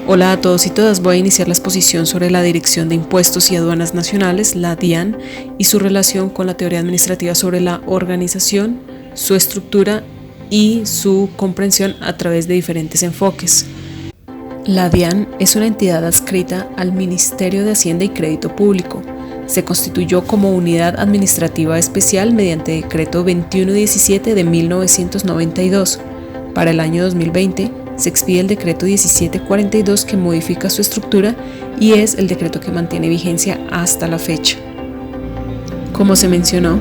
Hola a todos y todas, voy a iniciar la exposición sobre la Dirección de Impuestos y Aduanas Nacionales, la DIAN, y su relación con la teoría administrativa sobre la organización, su estructura y su comprensión a través de diferentes enfoques. La DIAN es una entidad adscrita al Ministerio de Hacienda y Crédito Público. Se constituyó como unidad administrativa especial mediante Decreto 2117 de 1992. Para el año 2020, se expide el Decreto 1742 que modifica su estructura y es el decreto que mantiene vigencia hasta la fecha. Como se mencionó,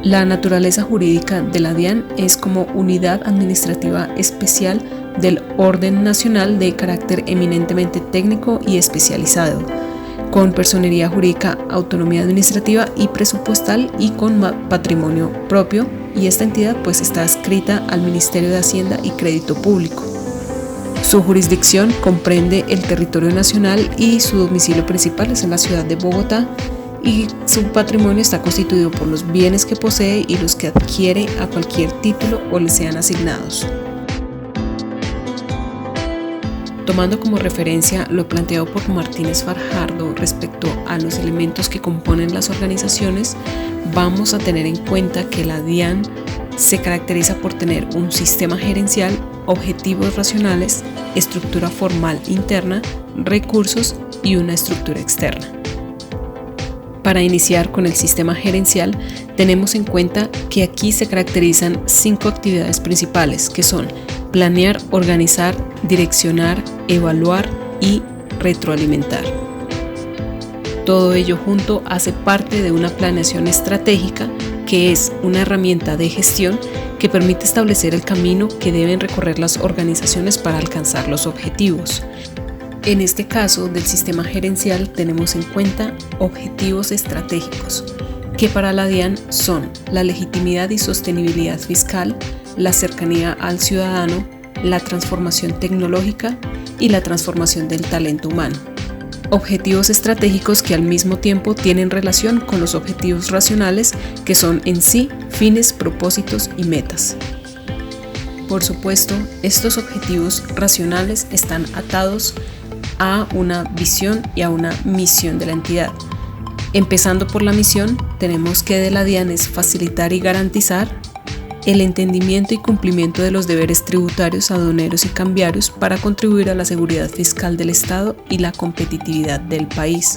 la naturaleza jurídica de la DIAN es como unidad administrativa especial del orden nacional de carácter eminentemente técnico y especializado, con personería jurídica, autonomía administrativa y presupuestal y con patrimonio propio, y esta entidad pues está adscrita al Ministerio de Hacienda y Crédito Público. Su jurisdicción comprende el territorio nacional y su domicilio principal es en la ciudad de Bogotá, y su patrimonio está constituido por los bienes que posee y los que adquiere a cualquier título o le sean asignados. Tomando como referencia lo planteado por Martínez Fajardo respecto a los elementos que componen las organizaciones, vamos a tener en cuenta que la DIAN se caracteriza por tener un sistema gerencial, objetivos racionales, estructura formal interna, recursos y una estructura externa. Para iniciar con el sistema gerencial, tenemos en cuenta que aquí se caracterizan 5 actividades principales, que son planear, organizar, direccionar, evaluar y retroalimentar. Todo ello junto hace parte de una planeación estratégica, que es una herramienta de gestión que permite establecer el camino que deben recorrer las organizaciones para alcanzar los objetivos. En este caso del sistema gerencial tenemos en cuenta objetivos estratégicos, que para la DIAN son la legitimidad y sostenibilidad fiscal, la cercanía al ciudadano, la transformación tecnológica y la transformación del talento humano. Objetivos estratégicos que al mismo tiempo tienen relación con los objetivos racionales, que son en sí fines, propósitos y metas. Por supuesto, estos objetivos racionales están atados a una visión y a una misión de la entidad. Empezando por la misión, tenemos que de la DIAN es facilitar y garantizar el entendimiento y cumplimiento de los deberes tributarios, aduaneros y cambiarios para contribuir a la seguridad fiscal del Estado y la competitividad del país.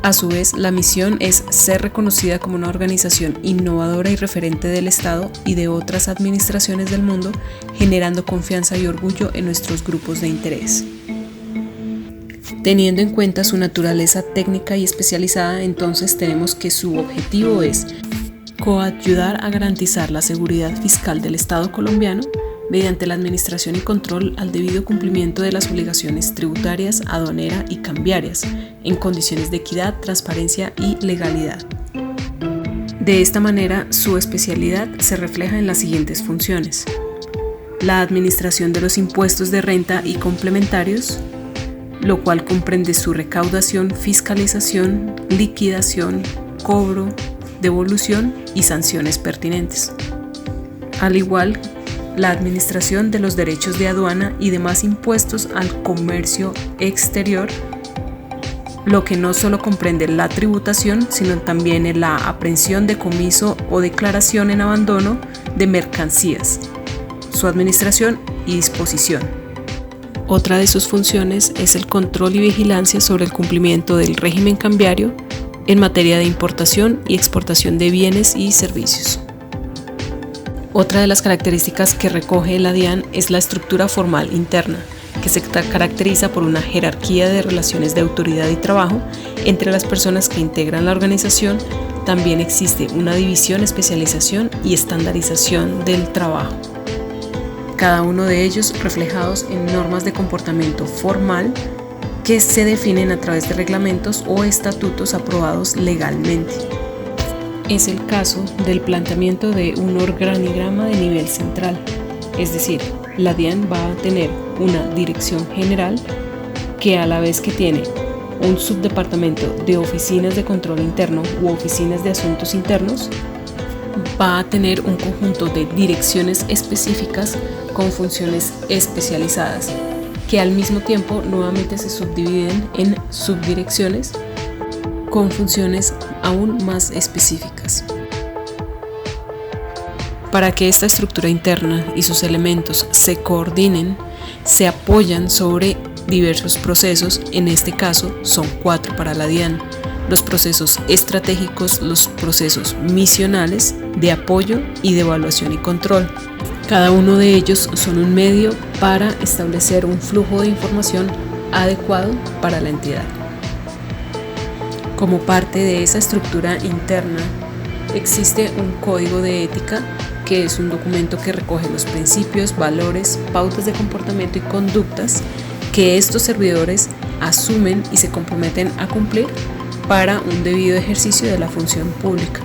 A su vez, la misión es ser reconocida como una organización innovadora y referente del Estado y de otras administraciones del mundo, generando confianza y orgullo en nuestros grupos de interés. Teniendo en cuenta su naturaleza técnica y especializada, entonces tenemos que su objetivo es coayudar a garantizar la seguridad fiscal del Estado colombiano mediante la administración y control al debido cumplimiento de las obligaciones tributarias, aduanera y cambiarias, en condiciones de equidad, transparencia y legalidad. De esta manera, su especialidad se refleja en las siguientes funciones: la administración de los impuestos de renta y complementarios, lo cual comprende su recaudación, fiscalización, liquidación, cobro, devolución y sanciones pertinentes. Al igual, la administración de los derechos de aduana y demás impuestos al comercio exterior, lo que no solo comprende la tributación, sino también la aprehensión, decomiso o declaración en abandono de mercancías, su administración y disposición. Otra de sus funciones es el control y vigilancia sobre el cumplimiento del régimen cambiario en materia de importación y exportación de bienes y servicios. Otra de las características que recoge la DIAN es la estructura formal interna, que se caracteriza por una jerarquía de relaciones de autoridad y trabajo entre las personas que integran la organización. También existe una división, especialización y estandarización del trabajo, cada uno de ellos reflejados en normas de comportamiento formal que se definen a través de reglamentos o estatutos aprobados legalmente. Es el caso del planteamiento de un organigrama de nivel central, es decir, la DIAN va a tener una dirección general que, a la vez que tiene un subdepartamento de oficinas de control interno u oficinas de asuntos internos, va a tener un conjunto de direcciones específicas con funciones especializadas, que al mismo tiempo nuevamente se subdividen en subdirecciones con funciones aún más específicas. Para que esta estructura interna y sus elementos se coordinen, se apoyan sobre diversos procesos, en este caso son 4 para la DIAN: los procesos estratégicos, los procesos misionales, de apoyo y de evaluación y control. Cada uno de ellos son un medio para establecer un flujo de información adecuado para la entidad. Como parte de esa estructura interna, existe un código de ética, que es un documento que recoge los principios, valores, pautas de comportamiento y conductas que estos servidores asumen y se comprometen a cumplir para un debido ejercicio de la función pública.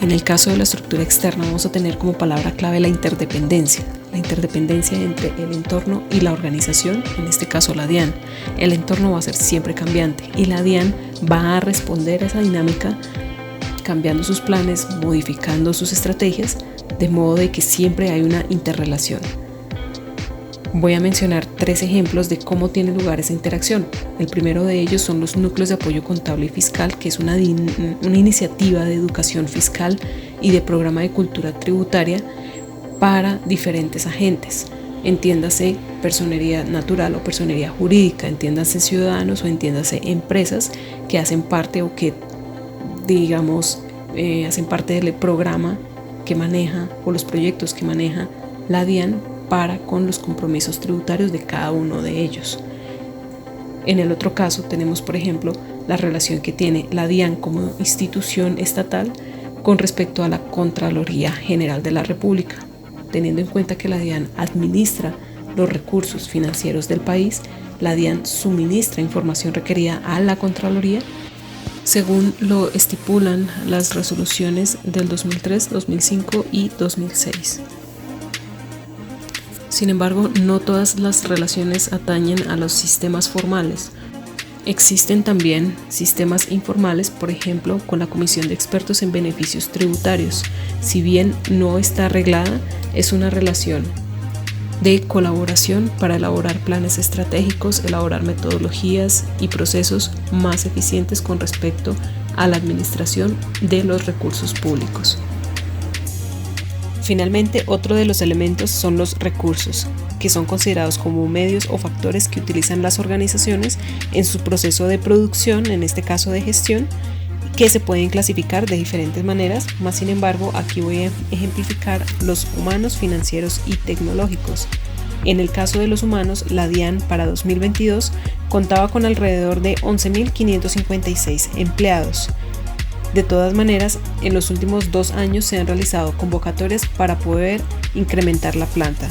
En el caso de la estructura externa vamos a tener como palabra clave la interdependencia entre el entorno y la organización, en este caso la DIAN. El entorno va a ser siempre cambiante y la DIAN va a responder a esa dinámica cambiando sus planes, modificando sus estrategias, de modo de que siempre hay una interrelación. Voy a mencionar 3 ejemplos de cómo tiene lugar esa interacción. El primero de ellos son los núcleos de apoyo contable y fiscal, que es una iniciativa de educación fiscal y de programa de cultura tributaria para diferentes agentes. Entiéndase personería natural o personería jurídica, entiéndase ciudadanos o entiéndase empresas que hacen parte o que, hacen parte del programa que maneja o los proyectos que maneja la DIAN para con los compromisos tributarios de cada uno de ellos. En el otro caso tenemos, por ejemplo, la relación que tiene la DIAN como institución estatal con respecto a la Contraloría General de la República. Teniendo en cuenta que la DIAN administra los recursos financieros del país, la DIAN suministra información requerida a la Contraloría según lo estipulan las resoluciones del 2003, 2005 y 2006. Sin embargo, no todas las relaciones atañen a los sistemas formales. Existen también sistemas informales, por ejemplo, con la Comisión de Expertos en Beneficios Tributarios. Si bien no está arreglada, es una relación de colaboración para elaborar planes estratégicos, elaborar metodologías y procesos más eficientes con respecto a la administración de los recursos públicos. Finalmente, otro de los elementos son los recursos, que son considerados como medios o factores que utilizan las organizaciones en su proceso de producción, en este caso de gestión, que se pueden clasificar de diferentes maneras, más sin embargo aquí voy a ejemplificar los humanos, financieros y tecnológicos. En el caso de los humanos, la DIAN para 2022 contaba con alrededor de 11.556 empleados. De todas maneras, en los últimos 2 años se han realizado convocatorias para poder incrementar la planta.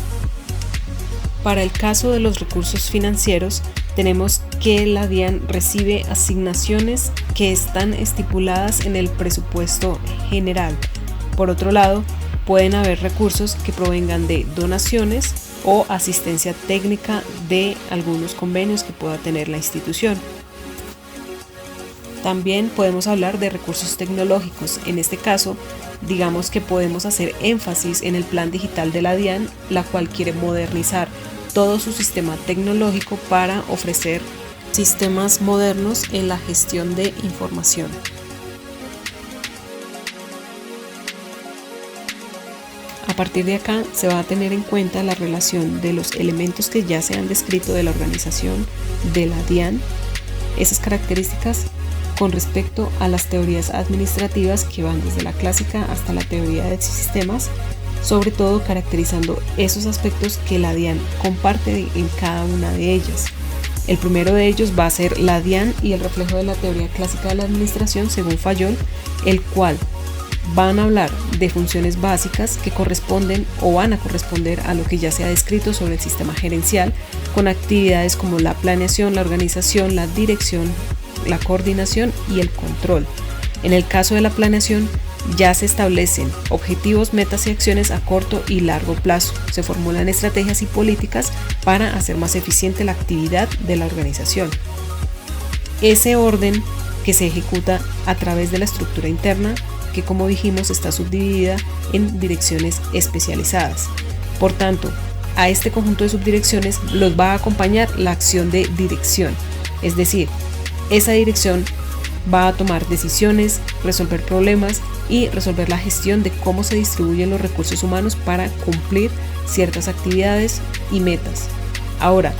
Para el caso de los recursos financieros, tenemos que la DIAN recibe asignaciones que están estipuladas en el presupuesto general. Por otro lado, pueden haber recursos que provengan de donaciones o asistencia técnica de algunos convenios que pueda tener la institución. También podemos hablar de recursos tecnológicos. En este caso, digamos que podemos hacer énfasis en el plan digital de la DIAN, la cual quiere modernizar todo su sistema tecnológico para ofrecer sistemas modernos en la gestión de información. A partir de acá se va a tener en cuenta la relación de los elementos que ya se han descrito de la organización de la DIAN, esas características con respecto a las teorías administrativas que van desde la clásica hasta la teoría de sistemas, sobre todo caracterizando esos aspectos que la DIAN comparte en cada una de ellas. El primero de ellos va a ser la DIAN y el reflejo de la teoría clásica de la administración según Fayol, el cual van a hablar de funciones básicas que corresponden o van a corresponder a lo que ya se ha descrito sobre el sistema gerencial, con actividades como la planeación, la organización, la dirección, la coordinación y el control. En el caso de la planeación, ya se establecen objetivos, metas y acciones a corto y largo plazo. Se formulan estrategias y políticas para hacer más eficiente la actividad de la organización. Ese orden que se ejecuta a través de la estructura interna que, como dijimos, está subdividida en direcciones especializadas. Por tanto, a este conjunto de subdirecciones los va a acompañar la acción de dirección, es decir, esa dirección va a tomar decisiones, resolver problemas y resolver la gestión de cómo se distribuyen los recursos humanos para cumplir ciertas actividades y metas. Ahora,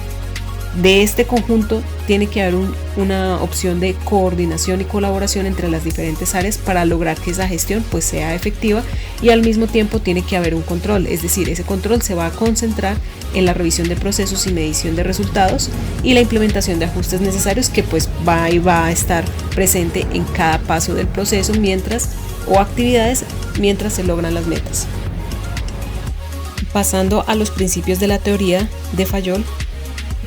de este conjunto tiene que haber una opción de coordinación y colaboración entre las diferentes áreas para lograr que esa gestión pues sea efectiva, y al mismo tiempo tiene que haber un control, es decir, ese control se va a concentrar en la revisión de procesos y medición de resultados y la implementación de ajustes necesarios que pues va a estar presente en cada paso del proceso o actividades mientras se logran las metas. Pasando a los principios de la teoría de Fayol,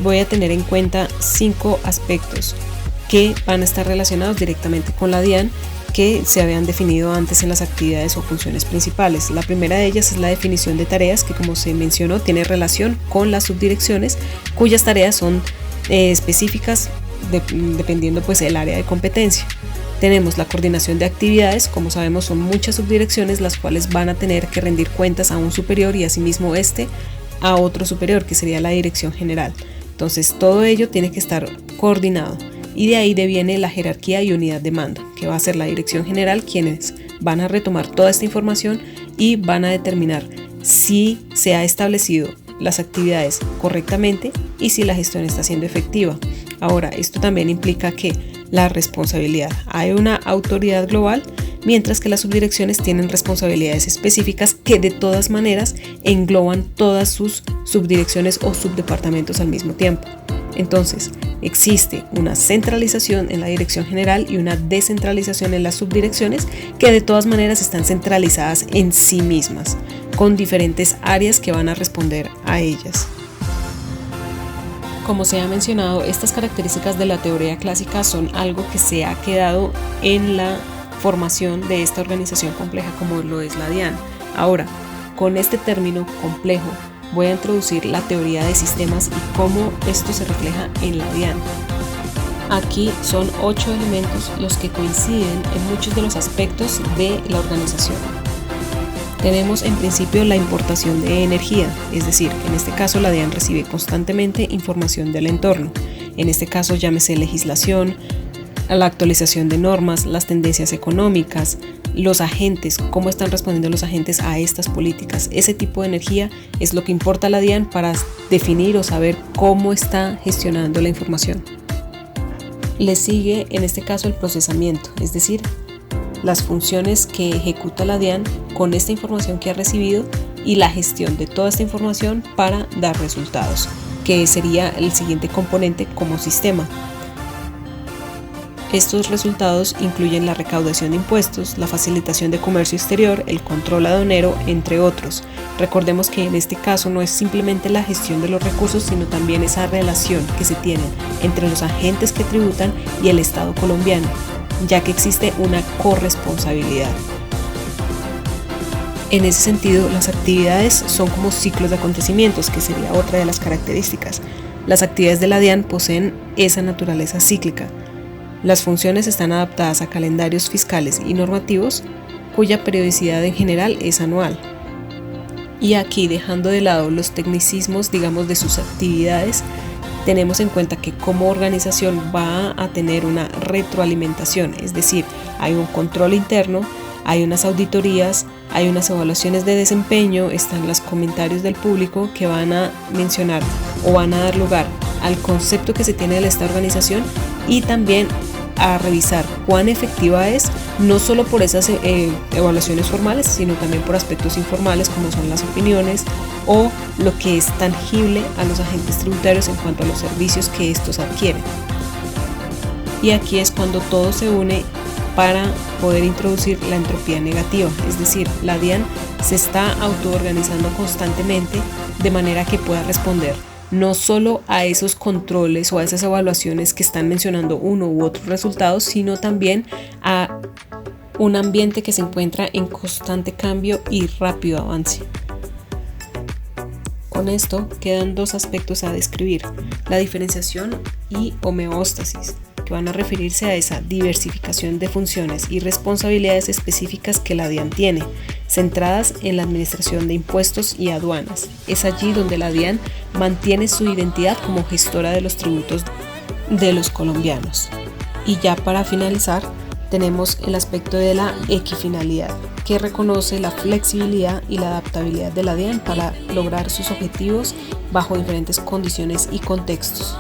voy a tener en cuenta 5 aspectos que van a estar relacionados directamente con la DIAN, que se habían definido antes en las actividades o funciones principales. La primera de ellas es la definición de tareas, que, como se mencionó, tiene relación con las subdirecciones, cuyas tareas son específicas dependiendo pues el área de competencia. Tenemos la coordinación de actividades. Como sabemos, son muchas subdirecciones las cuales van a tener que rendir cuentas a un superior y asimismo a otro superior, que sería la dirección general. Entonces todo ello tiene que estar coordinado, y de ahí deviene la jerarquía y unidad de mando, que va a ser la dirección general quienes van a retomar toda esta información y van a determinar si se ha establecido las actividades correctamente y si la gestión está siendo efectiva. Ahora, esto también implica que la responsabilidad, hay una autoridad global, mientras que las subdirecciones tienen responsabilidades específicas que de todas maneras engloban todas sus subdirecciones o subdepartamentos al mismo tiempo. Entonces, existe una centralización en la dirección general y una descentralización en las subdirecciones, que de todas maneras están centralizadas en sí mismas, con diferentes áreas que van a responder a ellas. Como se ha mencionado, estas características de la teoría clásica son algo que se ha quedado en la formación de esta organización compleja como lo es la DIAN. Ahora, con este término complejo, voy a introducir la teoría de sistemas y cómo esto se refleja en la DIAN. Aquí son 8 elementos los que coinciden en muchos de los aspectos de la organización. Tenemos en principio la importación de energía, es decir, en este caso la DIAN recibe constantemente información del entorno. En este caso llámese legislación, la actualización de normas, las tendencias económicas, los agentes, cómo están respondiendo los agentes a estas políticas. Ese tipo de energía es lo que importa a la DIAN para definir o saber cómo está gestionando la información. Le sigue en este caso el procesamiento, es decir, las funciones que ejecuta la DIAN con esta información que ha recibido y la gestión de toda esta información para dar resultados, que sería el siguiente componente como sistema. Estos resultados incluyen la recaudación de impuestos, la facilitación de comercio exterior, el control aduanero, entre otros. Recordemos que en este caso no es simplemente la gestión de los recursos, sino también esa relación que se tiene entre los agentes que tributan y el Estado colombiano, ya que existe una corresponsabilidad. En ese sentido, las actividades son como ciclos de acontecimientos, que sería otra de las características. Las actividades de la DIAN poseen esa naturaleza cíclica. Las funciones están adaptadas a calendarios fiscales y normativos, cuya periodicidad en general es anual. Y aquí, dejando de lado los tecnicismos, digamos, de sus actividades, tenemos en cuenta que como organización va a tener una retroalimentación, es decir, hay un control interno, hay unas auditorías, hay unas evaluaciones de desempeño, están los comentarios del público que van a mencionar o van a dar lugar al concepto que se tiene de esta organización, y también a revisar cuán efectiva es, no solo por esas evaluaciones formales, sino también por aspectos informales como son las opiniones o lo que es tangible a los agentes tributarios en cuanto a los servicios que estos adquieren. Y aquí es cuando todo se une para poder introducir la entropía negativa, es decir, la DIAN se está autoorganizando constantemente de manera que pueda responder no solo a esos controles o a esas evaluaciones que están mencionando uno u otro resultado, sino también a un ambiente que se encuentra en constante cambio y rápido avance. Con esto quedan 2 aspectos a describir: la diferenciación y homeostasis. que van a referirse a esa diversificación de funciones y responsabilidades específicas que la DIAN tiene, centradas en la administración de impuestos y aduanas. Es allí donde la DIAN mantiene su identidad como gestora de los tributos de los colombianos. Y ya para finalizar, tenemos el aspecto de la equifinalidad, que reconoce la flexibilidad y la adaptabilidad de la DIAN para lograr sus objetivos bajo diferentes condiciones y contextos.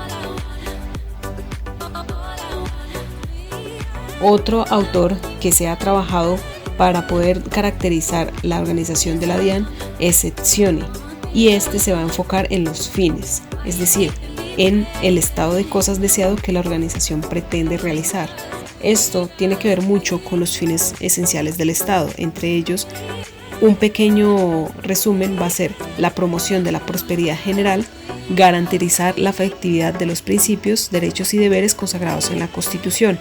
Otro autor que se ha trabajado para poder caracterizar la organización de la DIAN es Etzioni, y este se va a enfocar en los fines, es decir, en el estado de cosas deseado que la organización pretende realizar. Esto tiene que ver mucho con los fines esenciales del Estado, entre ellos un pequeño resumen va a ser la promoción de la prosperidad general, garantizar la efectividad de los principios, derechos y deberes consagrados en la Constitución.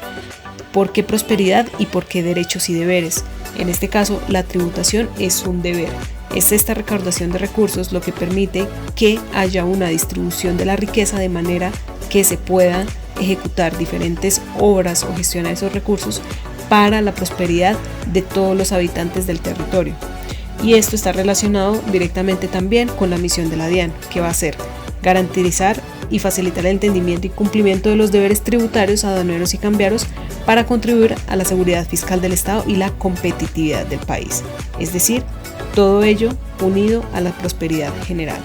¿Por qué prosperidad y por qué derechos y deberes? En este caso, la tributación es un deber. Es esta recaudación de recursos lo que permite que haya una distribución de la riqueza de manera que se pueda ejecutar diferentes obras o gestionar esos recursos para la prosperidad de todos los habitantes del territorio. Y esto está relacionado directamente también con la misión de la DIAN, que va a ser garantizar y facilitar el entendimiento y cumplimiento de los deberes tributarios, aduaneros y cambiarios para contribuir a la seguridad fiscal del Estado y la competitividad del país. Es decir, todo ello unido a la prosperidad general.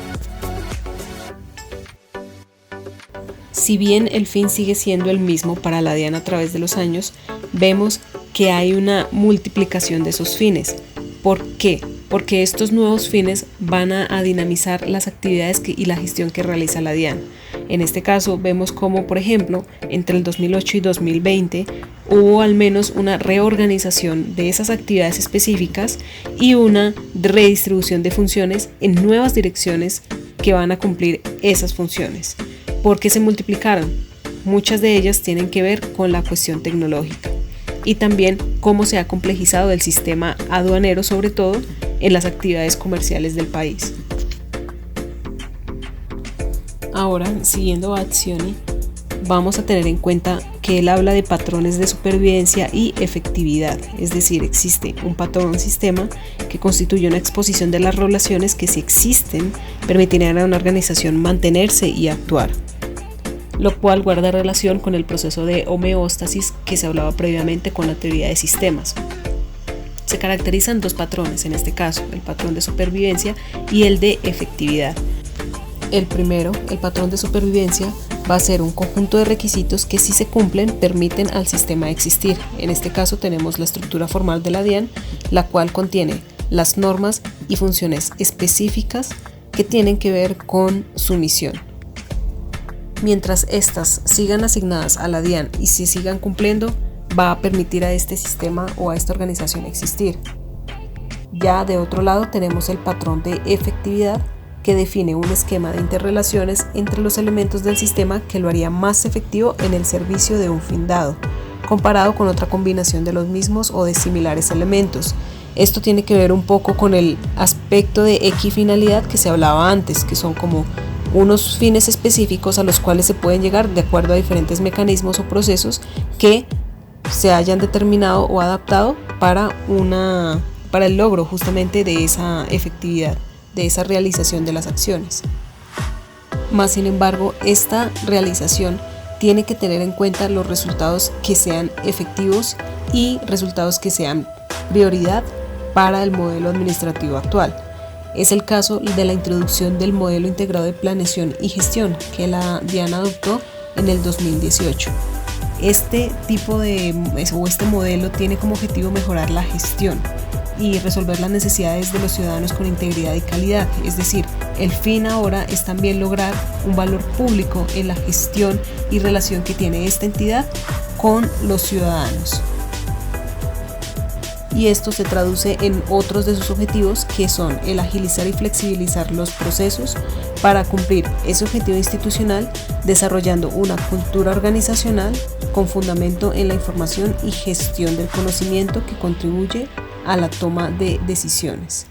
Si bien el fin sigue siendo el mismo para la DIAN a través de los años, vemos que hay una multiplicación de esos fines. ¿Por qué? Porque estos nuevos fines van a dinamizar las actividades y la gestión que realiza la DIAN. En este caso vemos como, por ejemplo, entre el 2008 y 2020 hubo al menos una reorganización de esas actividades específicas y una redistribución de funciones en nuevas direcciones que van a cumplir esas funciones. ¿Por qué se multiplicaron? Muchas de ellas tienen que ver con la cuestión tecnológica y también cómo se ha complejizado el sistema aduanero, sobre todo en las actividades comerciales del país. Ahora, siguiendo a Etzioni, vamos a tener en cuenta que él habla de patrones de supervivencia y efectividad, es decir, existe un patrón sistema que constituye una exposición de las relaciones que, si existen, permitirían a una organización mantenerse y actuar, lo cual guarda relación con el proceso de homeostasis que se hablaba previamente con la teoría de sistemas. Se caracterizan dos patrones, en este caso, el patrón de supervivencia y el de efectividad. El primero, el patrón de supervivencia, va a ser un conjunto de requisitos que, si se cumplen, permiten al sistema existir. En este caso tenemos la estructura formal de la DIAN, la cual contiene las normas y funciones específicas que tienen que ver con su misión. Mientras estas sigan asignadas a la DIAN y se sigan cumpliendo, va a permitir a este sistema o a esta organización existir. Ya de otro lado tenemos el patrón de efectividad, que define un esquema de interrelaciones entre los elementos del sistema que lo haría más efectivo en el servicio de un fin dado, comparado con otra combinación de los mismos o de similares elementos. Esto tiene que ver un poco con el aspecto de equifinalidad que se hablaba antes, que son como unos fines específicos a los cuales se pueden llegar de acuerdo a diferentes mecanismos o procesos que se hayan determinado o adaptado para el logro justamente de esa efectividad, de esa realización de las acciones. Más sin embargo, esta realización tiene que tener en cuenta los resultados que sean efectivos y resultados que sean prioridad para el modelo administrativo actual. Es el caso de la introducción del modelo integrado de planeación y gestión que la DIAN adoptó en el 2018. Este modelo tiene como objetivo mejorar la gestión y resolver las necesidades de los ciudadanos con integridad y calidad. Es decir, el fin ahora es también lograr un valor público en la gestión y relación que tiene esta entidad con los ciudadanos. Y esto se traduce en otros de sus objetivos, que son el agilizar y flexibilizar los procesos para cumplir ese objetivo institucional, desarrollando una cultura organizacional con fundamento en la información y gestión del conocimiento que contribuye a la toma de decisiones.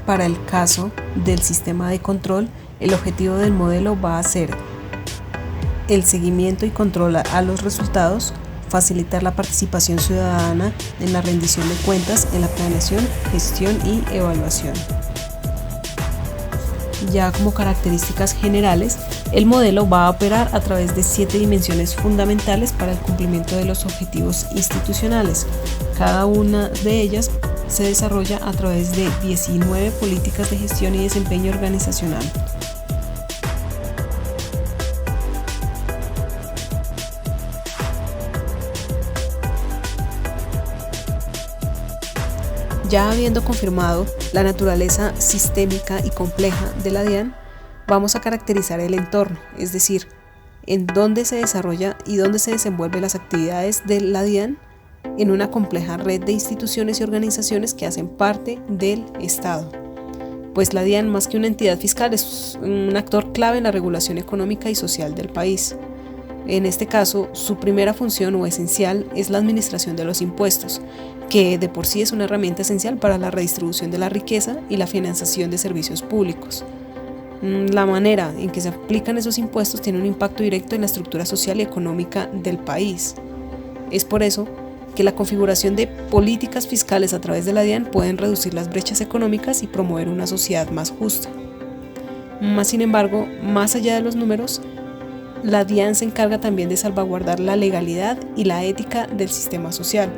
Para el caso del sistema de control, el objetivo del modelo va a ser el seguimiento y control a los resultados, facilitar la participación ciudadana en la rendición de cuentas, en la planeación, gestión y evaluación. Ya como características generales, el modelo va a operar a través de 7 dimensiones fundamentales para el cumplimiento de los objetivos institucionales. Cada una de ellas se desarrolla a través de 19 políticas de gestión y desempeño organizacional. Ya habiendo confirmado la naturaleza sistémica y compleja de la DIAN, vamos a caracterizar el entorno, es decir, en dónde se desarrolla y dónde se desenvuelven las actividades de la DIAN en una compleja red de instituciones y organizaciones que hacen parte del Estado. Pues la DIAN, más que una entidad fiscal, es un actor clave en la regulación económica y social del país. En este caso, su primera función o esencial es la administración de los impuestos, que de por sí es una herramienta esencial para la redistribución de la riqueza y la financiación de servicios públicos. La manera en que se aplican esos impuestos tiene un impacto directo en la estructura social y económica del país. Es por eso que la configuración de políticas fiscales a través de la DIAN pueden reducir las brechas económicas y promover una sociedad más justa. Sin embargo, más allá de los números, la DIAN se encarga también de salvaguardar la legalidad y la ética del sistema social,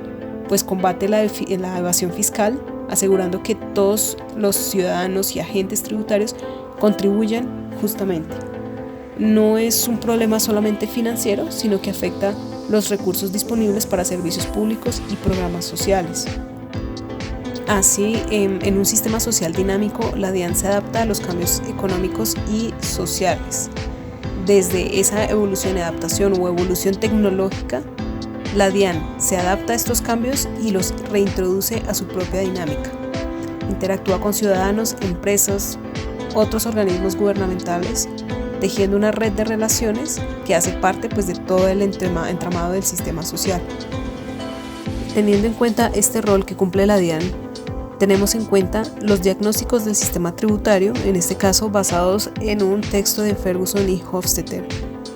pues combate la evasión fiscal, asegurando que todos los ciudadanos y agentes tributarios contribuyan justamente. No es un problema solamente financiero, sino que afecta los recursos disponibles para servicios públicos y programas sociales. Así, en un sistema social dinámico, la DIAN se adapta a los cambios económicos y sociales. Desde esa evolución y adaptación o evolución tecnológica, la DIAN se adapta a estos cambios y los reintroduce a su propia dinámica. Interactúa con ciudadanos, empresas, otros organismos gubernamentales, tejiendo una red de relaciones que hace parte de todo el entramado del sistema social. Teniendo en cuenta este rol que cumple la DIAN, tenemos en cuenta los diagnósticos del sistema tributario, en este caso basados en un texto de Ferguson y Hofstetter,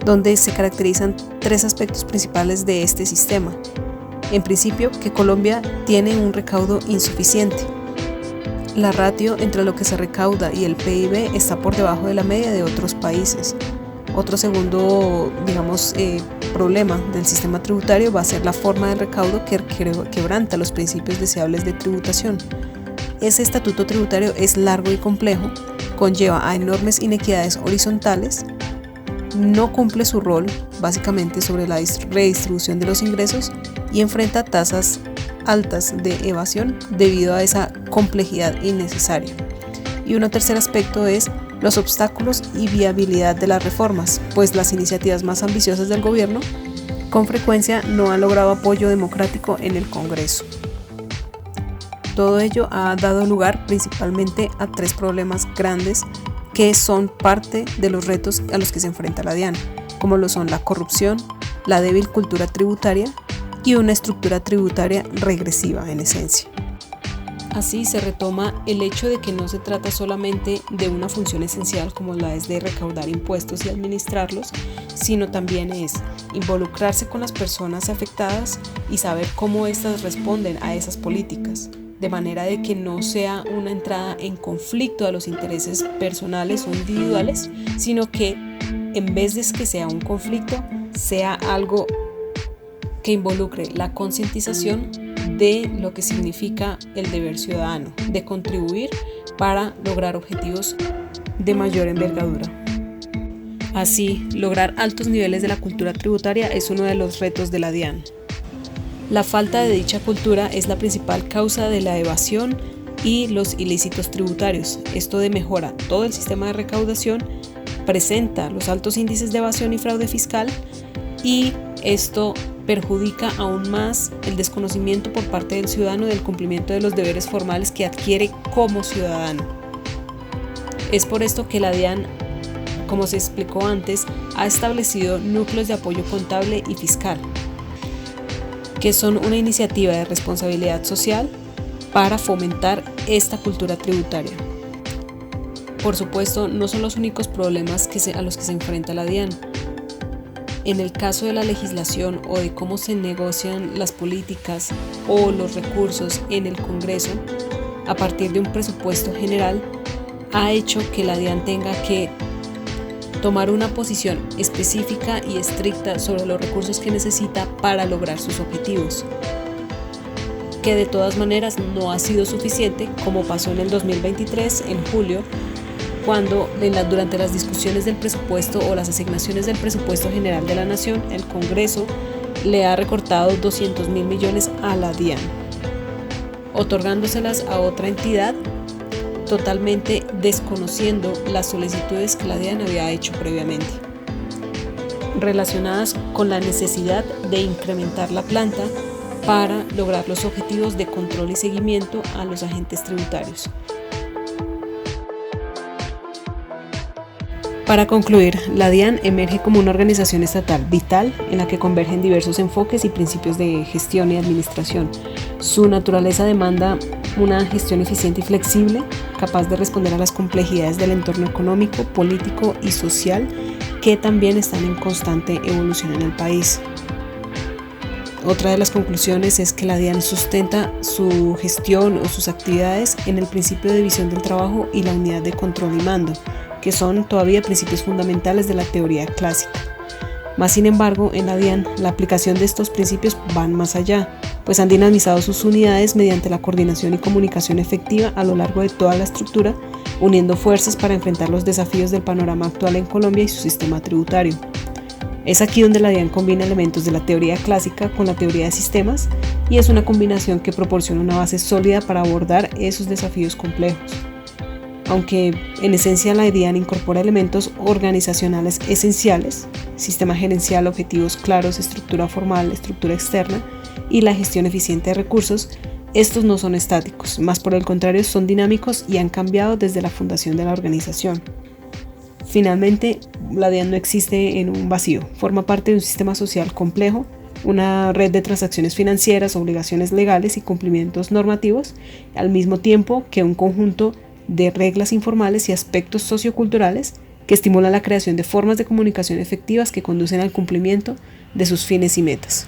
donde se caracterizan 3 aspectos principales de este sistema. En principio, que Colombia tiene un recaudo insuficiente. La ratio entre lo que se recauda y el PIB está por debajo de la media de otros países. Otro segundo, problema del sistema tributario va a ser la forma de recaudo que quebranta los principios deseables de tributación. Ese estatuto tributario es largo y complejo, conlleva a enormes inequidades horizontales, no cumple su rol básicamente sobre la redistribución de los ingresos y enfrenta tasas altas de evasión debido a esa complejidad innecesaria. Y un tercer aspecto es los obstáculos y viabilidad de las reformas, pues las iniciativas más ambiciosas del gobierno con frecuencia no han logrado apoyo democrático en el Congreso. Todo ello ha dado lugar principalmente a 3 problemas grandes que son parte de los retos a los que se enfrenta la DIAN, como lo son la corrupción, la débil cultura tributaria y una estructura tributaria regresiva en esencia. Así se retoma el hecho de que no se trata solamente de una función esencial como la es de recaudar impuestos y administrarlos, sino también es involucrarse con las personas afectadas y saber cómo éstas responden a esas políticas, de manera de que no sea una entrada en conflicto a los intereses personales o individuales, sino que en vez de que sea un conflicto, sea algo que involucre la concientización de lo que significa el deber ciudadano, de contribuir para lograr objetivos de mayor envergadura. Así, lograr altos niveles de la cultura tributaria es uno de los retos de la DIAN. La falta de dicha cultura es la principal causa de la evasión y los ilícitos tributarios. Esto mejora todo el sistema de recaudación, presenta los altos índices de evasión y fraude fiscal y esto perjudica aún más el desconocimiento por parte del ciudadano del cumplimiento de los deberes formales que adquiere como ciudadano. Es por esto que la DIAN, como se explicó antes, ha establecido núcleos de apoyo contable y fiscal, que son una iniciativa de responsabilidad social para fomentar esta cultura tributaria. Por supuesto, no son los únicos problemas a los que se enfrenta la DIAN. en el caso de la legislación o de cómo se negocian las políticas o los recursos en el Congreso, a partir de un presupuesto general, ha hecho que la DIAN tenga que tomar una posición específica y estricta sobre los recursos que necesita para lograr sus objetivos, que de todas maneras no ha sido suficiente, como pasó en el 2023, en julio, cuando durante las discusiones del presupuesto o las asignaciones del presupuesto general de la Nación, el Congreso le ha recortado 200.000 millones a la DIAN, otorgándoselas a otra entidad, totalmente desconociendo las solicitudes que la DIAN había hecho previamente, relacionadas con la necesidad de incrementar la planta para lograr los objetivos de control y seguimiento a los agentes tributarios. Para concluir, la DIAN emerge como una organización estatal vital en la que convergen diversos enfoques y principios de gestión y administración. Su naturaleza demanda una gestión eficiente y flexible, capaz de responder a las complejidades del entorno económico, político y social que también están en constante evolución en el país. Otra de las conclusiones es que la DIAN sustenta su gestión o sus actividades en el principio de división del trabajo y la unidad de control y mando, que son todavía principios fundamentales de la teoría clásica. Más sin embargo, en la DIAN, la aplicación de estos principios van más allá, pues han dinamizado sus unidades mediante la coordinación y comunicación efectiva a lo largo de toda la estructura, uniendo fuerzas para enfrentar los desafíos del panorama actual en Colombia y su sistema tributario. Es aquí donde la DIAN combina elementos de la teoría clásica con la teoría de sistemas, y es una combinación que proporciona una base sólida para abordar esos desafíos complejos. Aunque en esencia la DIAN incorpora elementos organizacionales esenciales, sistema gerencial, objetivos claros, estructura formal, estructura externa y la gestión eficiente de recursos, estos no son estáticos, más por el contrario son dinámicos y han cambiado desde la fundación de la organización. Finalmente, la DIAN no existe en un vacío, forma parte de un sistema social complejo, una red de transacciones financieras, obligaciones legales y cumplimientos normativos, al mismo tiempo que un conjunto de reglas informales y aspectos socioculturales que estimulan la creación de formas de comunicación efectivas que conducen al cumplimiento de sus fines y metas.